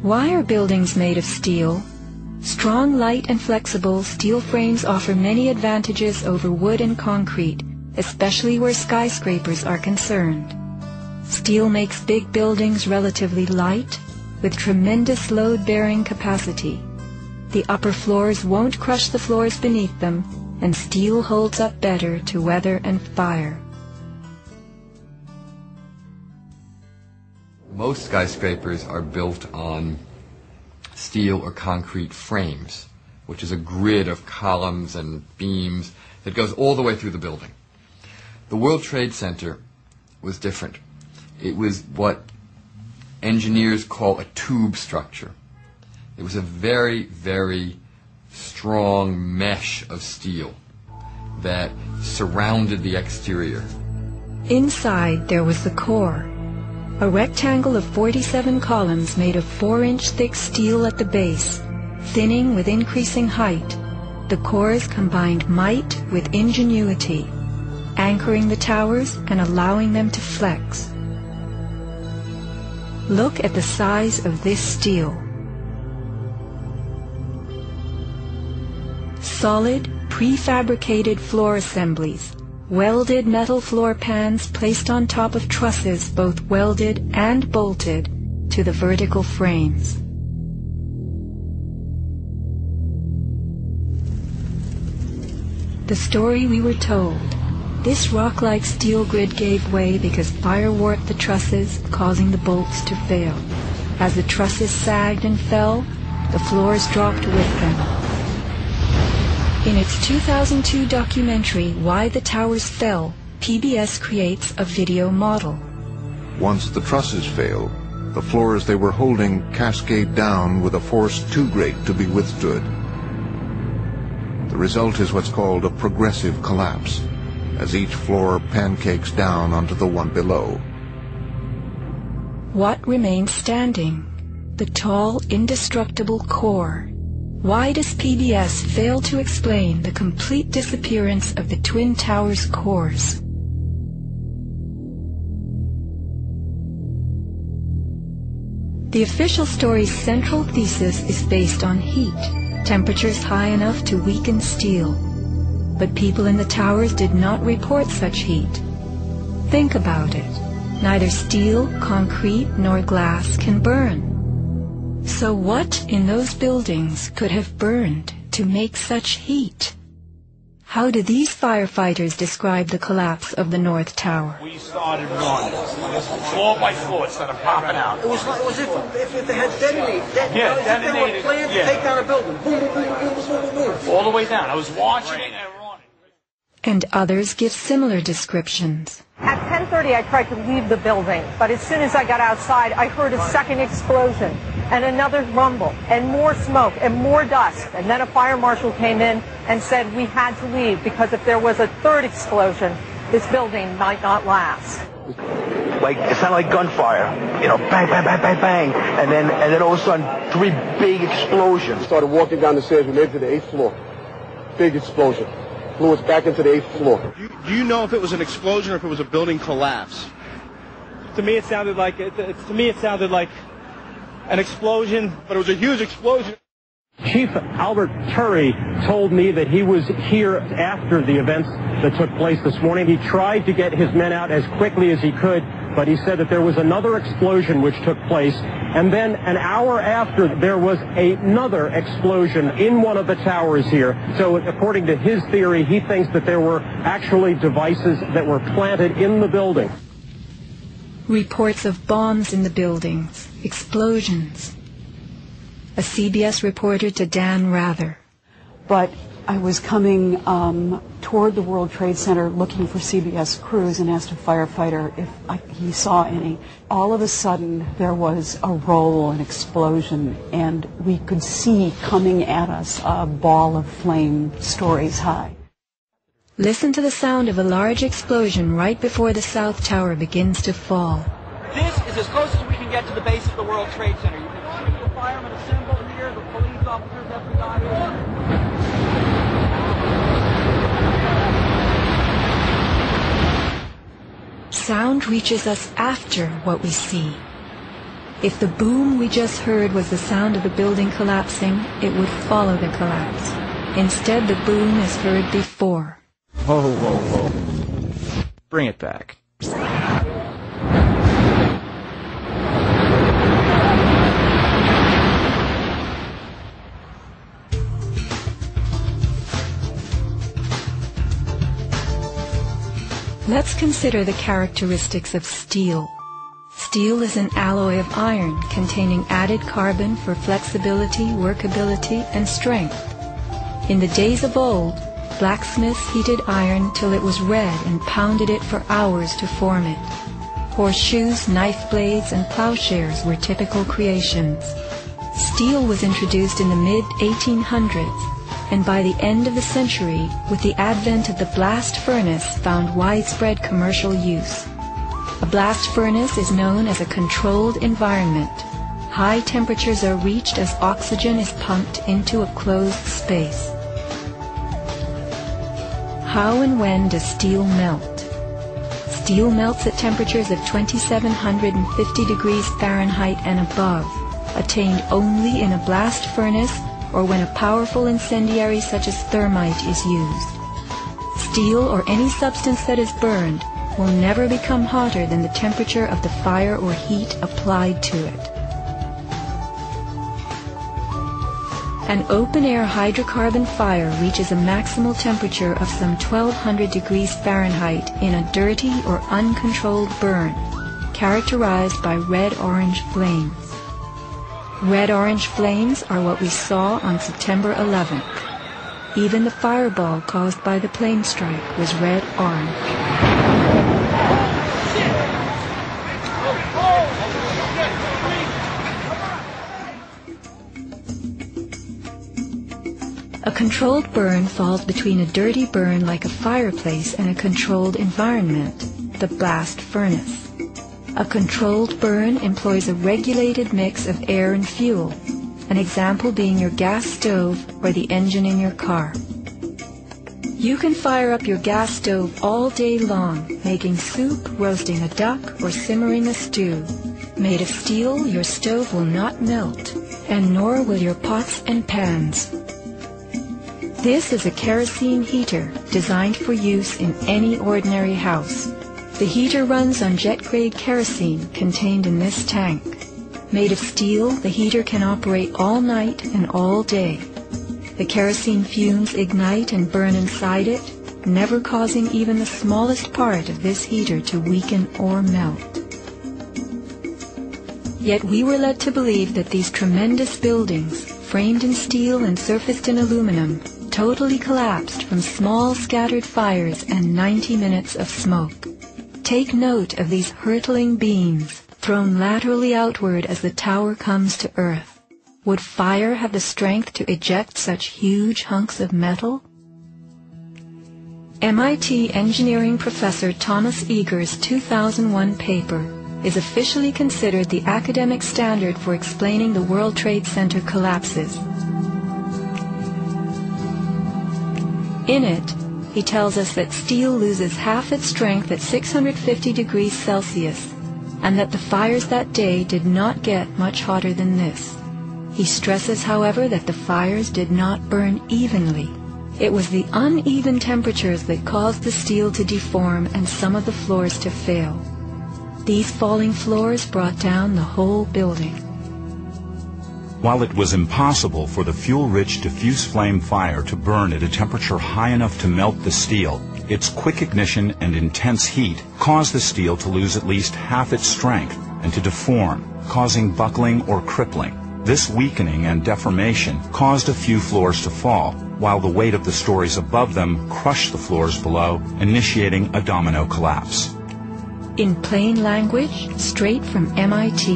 Why are buildings made of steel? Strong, light, and flexible, steel frames offer many advantages over wood and concrete, especially where skyscrapers are concerned. Steel makes big buildings relatively light, with tremendous load-bearing capacity. The upper floors won't crush the floors beneath them, and steel holds up better to weather and fire. Most skyscrapers are built on steel or concrete frames, which is a grid of columns and beams that goes all the way through the building. The World Trade Center was different. It was what engineers call a tube structure. It was a very, very strong mesh of steel that surrounded the exterior. Inside there was the core, a rectangle of 47 columns made of 4-inch thick steel at the base, thinning with increasing height. The cores combined might with ingenuity, anchoring the towers and allowing them to flex. Look at the size of this steel. Solid, prefabricated floor assemblies, welded metal floor pans placed on top of trusses both welded and bolted to the vertical frames. The story we were told. This rock-like steel grid gave way because fire warped the trusses, causing the bolts to fail. As the trusses sagged and fell, the floors dropped with them. In its 2002 documentary, Why the Towers Fell, PBS creates a video model. Once the trusses fail, the floors they were holding cascade down with a force too great to be withstood. The result is what's called a progressive collapse, as each floor pancakes down onto the one below. What remains standing? The tall, indestructible core. Why does PBS fail to explain the complete disappearance of the Twin Towers' cores? The official story's central thesis is based on heat, temperatures high enough to weaken steel. But people in the towers did not report such heat. Think about it. Neither steel, concrete, nor glass can burn. So what in those buildings could have burned to make such heat? How do these firefighters describe the collapse of the North Tower? We started running, floor by floor, instead of popping out. It was if they had detonated. Yeah, detonated. Planned to take down a building. Boom, boom, boom, boom, boom, boom, boom, boom. All the way down. I was watching and running. And others give similar descriptions. At 10:30, I tried to leave the building, but as soon as I got outside, I heard a second explosion and another rumble and more smoke and more dust. And then a fire marshal came in and said we had to leave because if there was a third explosion, this building might not last. Like, it sounded like gunfire, you know, bang, bang, bang, bang, bang, and then all of a sudden, 3 big explosions. Started walking down the stairs, we made it to the 8th floor. Big explosion. Blew us back into the 8th floor. Do you know if it was an explosion or if it was a building collapse? To me, it sounded like an explosion, but it was a huge explosion. Chief Albert Turry told me that he was here after the events that took place this morning. He tried to get his men out as quickly as he could, but he said that there was another explosion which took place, and then an hour after there was another explosion in one of the towers here. So according to his theory, he thinks that there were actually devices that were planted in the building. Reports of bombs in the buildings, explosions. A CBS reporter to Dan Rather. But I was coming toward the World Trade Center looking for CBS crews and asked a firefighter if he saw any. All of a sudden, there was a roll, an explosion, and we could see coming at us a ball of flame stories high. Listen to the sound of a large explosion right before the South Tower begins to fall. This is as close as we can get to the base of the World Trade Center. You can see the firemen assembled here, the police officers, everybody. Sound reaches us after what we see. If the boom we just heard was the sound of the building collapsing, it would follow the collapse. Instead, the boom is heard before. Whoa, whoa, whoa. Bring it back. Let's consider the characteristics of steel. Steel is an alloy of iron containing added carbon for flexibility, workability, and strength. In the days of old, blacksmiths heated iron till it was red and pounded it for hours to form it. Horseshoes, knife blades, and plowshares were typical creations. Steel was introduced in the mid-1800s, and by the end of the century, with the advent of the blast furnace, found widespread commercial use. A blast furnace is known as a controlled environment. High temperatures are reached as oxygen is pumped into a closed space. How and when does steel melt? Steel melts at temperatures of 2750 degrees Fahrenheit and above, attained only in a blast furnace or when a powerful incendiary such as thermite is used. Steel or any substance that is burned will never become hotter than the temperature of the fire or heat applied to it. An open-air hydrocarbon fire reaches a maximal temperature of some 1200 degrees Fahrenheit in a dirty or uncontrolled burn, characterized by red-orange flames. Red-orange flames are what we saw on September 11th. Even the fireball caused by the plane strike was red-orange. A controlled burn falls between a dirty burn like a fireplace and a controlled environment, the blast furnace. A controlled burn employs a regulated mix of air and fuel, an example being your gas stove or the engine in your car. You can fire up your gas stove all day long, making soup, roasting a duck, or simmering a stew. Made of steel, your stove will not melt, and nor will your pots and pans. This is a kerosene heater designed for use in any ordinary house. The heater runs on jet-grade kerosene contained in this tank. Made of steel, the heater can operate all night and all day. The kerosene fumes ignite and burn inside it, never causing even the smallest part of this heater to weaken or melt. Yet we were led to believe that these tremendous buildings, framed in steel and surfaced in aluminum, totally collapsed from small scattered fires and 90 minutes of smoke. Take note of these hurtling beams, thrown laterally outward as the tower comes to earth. Would fire have the strength to eject such huge hunks of metal? MIT engineering professor Thomas Eager's 2001 paper is officially considered the academic standard for explaining the World Trade Center collapses. In it, he tells us that steel loses half its strength at 650 degrees Celsius, and that the fires that day did not get much hotter than this. He stresses, however, that the fires did not burn evenly. It was the uneven temperatures that caused the steel to deform and some of the floors to fail. These falling floors brought down the whole building. While it was impossible for the fuel-rich diffuse flame fire to burn at a temperature high enough to melt the steel, its quick ignition and intense heat caused the steel to lose at least half its strength and to deform, causing buckling or crippling. This weakening and deformation caused a few floors to fall, while the weight of the stories above them crushed the floors below, initiating a domino collapse. In plain language, straight from MIT,